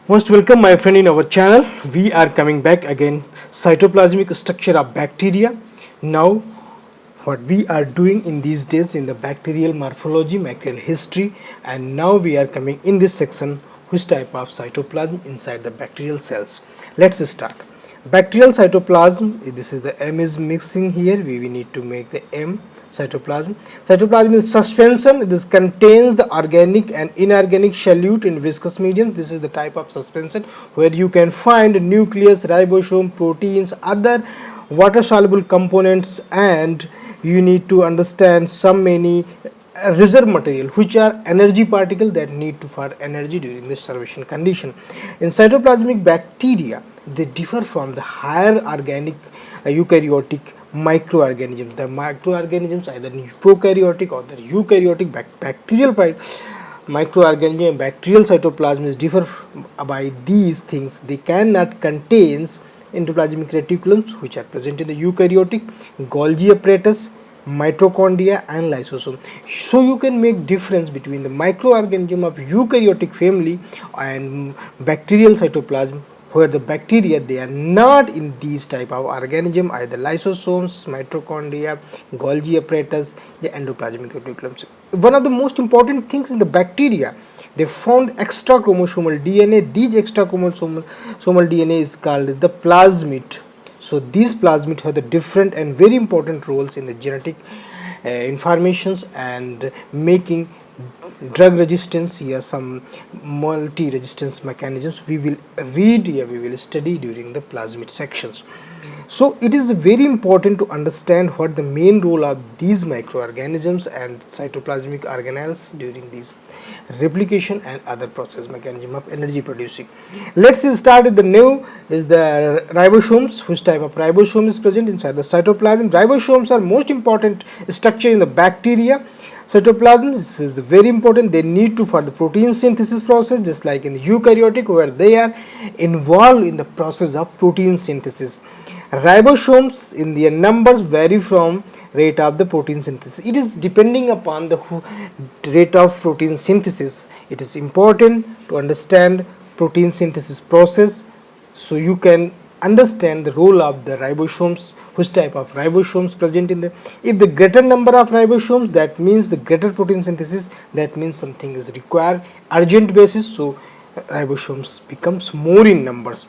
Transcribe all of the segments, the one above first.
Most welcome, my friend, in our channel. We are coming back again. Cytoplasmic structure of bacteria. Now, what we are doing in these days in the bacterial morphology, bacterial history, and now we are coming in this section which type of cytoplasm inside the bacterial cells. Let's start. Bacterial cytoplasm. This is the M is mixing here. We need to make the M. Cytoplasm is suspension. This contains the organic and inorganic solute in viscous medium. This is the type of suspension where you can find nucleus, ribosome, proteins, other water soluble components, and you need to understand some many reserve material which are energy particle that need to for energy during the starvation condition. In cytoplasmic bacteria, they differ from the higher organic eukaryotic microorganisms. The microorganisms either prokaryotic or the eukaryotic bacterial microorganism and bacterial cytoplasm differ by these things. They cannot contain endoplasmic reticulums which are present in the eukaryotic, Golgi apparatus, mitochondria and lysosome. So you can make difference between the microorganism of eukaryotic family and bacterial cytoplasm, where the bacteria they are not in these type of organism, either lysosomes, mitochondria, Golgi apparatus, the endoplasmic reticulums. One of the most important things in the bacteria, they found extra chromosomal DNA. These extra chromosomal DNA is called the plasmid. So these plasmid have the different and very important roles in the genetic informations and making drug resistance. Here some multi-resistance mechanisms we will read here, we will study during the plasmid sections. So it is very important to understand what the main role of these microorganisms and cytoplasmic organelles during these replication and other process mechanism of energy producing. Let's start with the new is the ribosomes. Which type of ribosome is present inside the cytoplasm? Ribosomes are most important structure in the bacteria. Cytoplasm, this is very important. They need to for the protein synthesis process, just like in the eukaryotic where they are involved in the process of protein synthesis. Ribosomes in their numbers vary from rate of the protein synthesis. It is depending upon the rate of protein synthesis. It is important to understand protein synthesis process so you can understand the role of the ribosomes, which type of ribosomes present in the. If the greater number of ribosomes, that means the greater protein synthesis, that means something is required urgent basis, so ribosomes becomes more in numbers.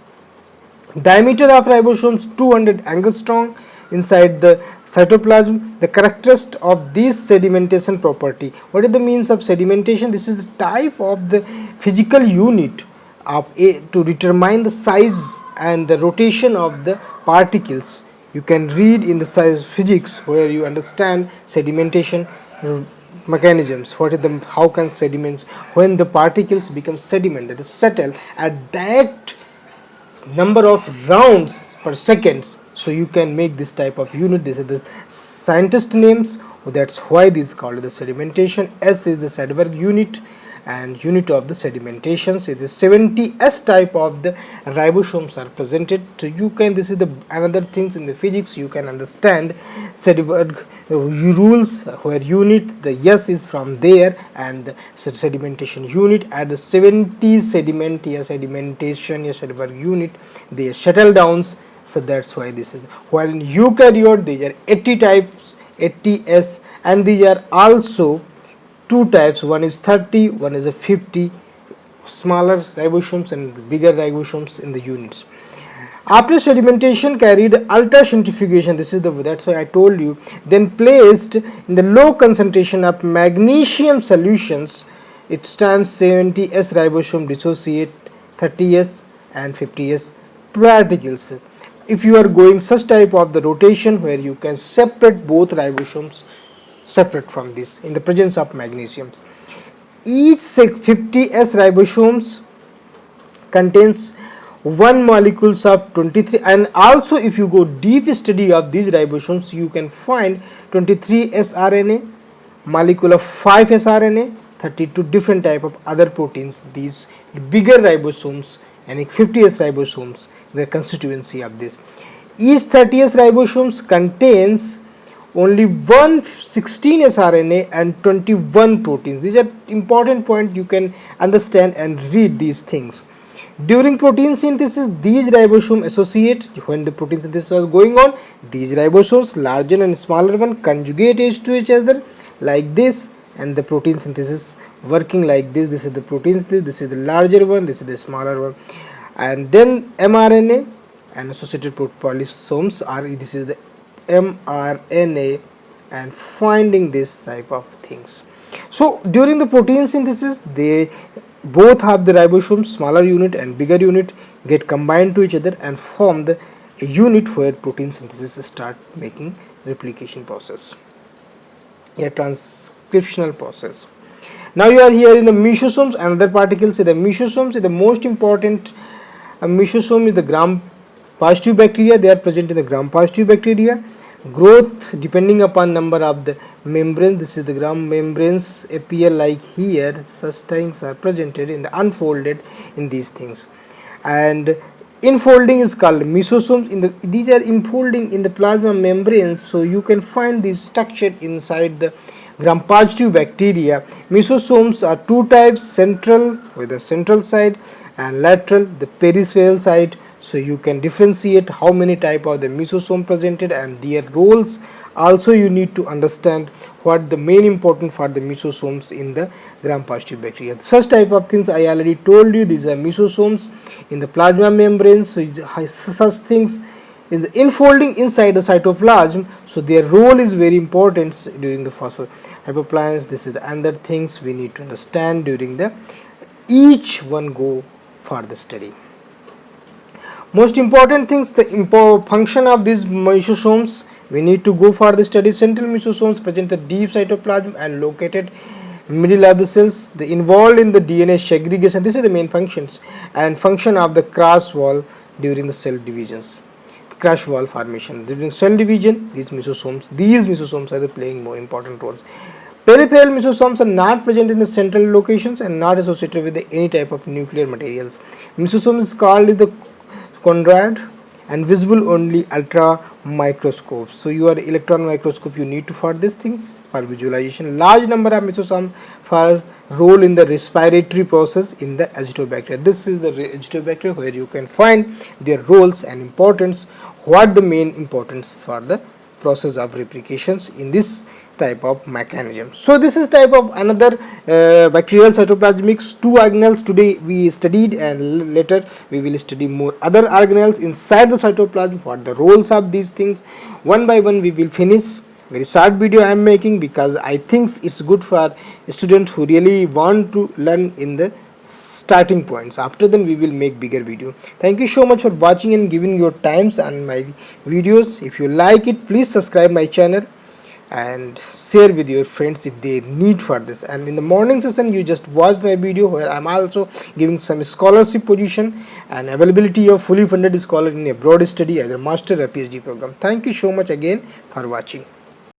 Diameter of ribosomes 200 angstrom inside the cytoplasm. The characteristic of this sedimentation property. What is the means of sedimentation? This is the type of the physical unit of to determine the size and the rotation of the particles. You can read in the size physics where you understand sedimentation mechanisms. What is the how can sediments when the particles become sediment, that is settle at that number of rounds per seconds, so you can make this type of unit. This is the scientist names, that's why this is called the sedimentation. S is the Sedberg unit and unit of the sedimentation. So the 70s type of the ribosomes are presented. So you can, this is the another things in the physics you can understand Sedberg rules where unit the S is from there and the sedimentation unit at the 70s sediment here sedimentation here Sedberg unit they shuttle downs. So that's why this is, while in eukaryote these are 80 types 80s and these are also two types, one is 30, one is a 50, smaller ribosomes and bigger ribosomes in the units. After sedimentation carried ultracentrifugation, this is the, that's why I told you, then placed in the low concentration of magnesium solutions, it stands 70s ribosome dissociate 30s and 50s particles. If you are going such type of the rotation where you can separate both ribosomes separate from this in the presence of magnesiums. Each 50s ribosomes contains one molecules of 23, and also if you go deep study of these ribosomes you can find 23 sRNA, molecule of 5 sRNA, 32 different type of other proteins. These bigger ribosomes and 50s ribosomes, the constituency of this. Each 30s ribosomes contains only 116 sRNA and 21 proteins. These are important points you can understand and read these things. During protein synthesis, these ribosomes associate. When the protein synthesis was going on, these ribosomes, larger and smaller one, conjugate to each other like this, and the protein synthesis working like this. This is the protein synthesis, this is the larger one, this is the smaller one, and then mRNA and associated polysomes are, this is the mRNA, and finding this type of things. So during the protein synthesis, they both have the ribosomes, smaller unit and bigger unit, get combined to each other and form the a unit where protein synthesis start making replication process, a transcriptional process. Now you are here in the mesosomes. Another particle, say the mesosomes is the most important. Mesosome is the gram positive bacteria. They are present in the gram positive bacteria. Growth depending upon number of the membranes. This is the gram membranes appear like here. Such things are presented in the unfolded in these things, and infolding is called mesosomes. In the, these are infolding in the plasma membranes, so you can find this structure inside the gram positive bacteria. Mesosomes are two types: central with the central side and lateral, the peripheral side. So you can differentiate how many type of the mesosome presented and their roles. Also you need to understand what the main important for the mesosomes in the gram positive bacteria. Such type of things I already told you. These are mesosomes in the plasma membranes. So such things in the infolding inside the cytoplasm, so their role is very important during the phosphohypoplants. This is the other things we need to understand during the each one go for the study. Most important things, the function of these mesosomes, we need to go for the study. Central mesosomes present the deep cytoplasm and located middle of the cells. They involved in the DNA segregation. This is the main functions and function of the cross wall during the cell divisions. Crush wall formation during cell division. These mesosomes are playing more important roles. Peripheral mesosomes are not present in the central locations and not associated with any type of nuclear materials. Mesosome is called the chondroid and visible only ultra microscopes. So your electron microscope you need to for these things for visualization. Large number of mesosomes for role in the respiratory process in the Azotobacteria. This is the Azotobacteria where you can find their roles and importance, what the main importance for the process of replications in this type of mechanism. So this is type of another bacterial cytoplasmics. Two organelles today we studied, and later we will study more other organelles inside the cytoplasm, what the roles of these things. One by one we will finish. Very short video I am making because I think it's good for students who really want to learn in the starting points. After then we will make bigger video. Thank you so much for watching and giving your times on my videos. If you like it, please subscribe my channel and share with your friends if they need for this. And in the morning session you just watched my video where I'm also giving some scholarship position and availability of fully funded scholar in a broad study, either master or PhD program. Thank you so much again for watching.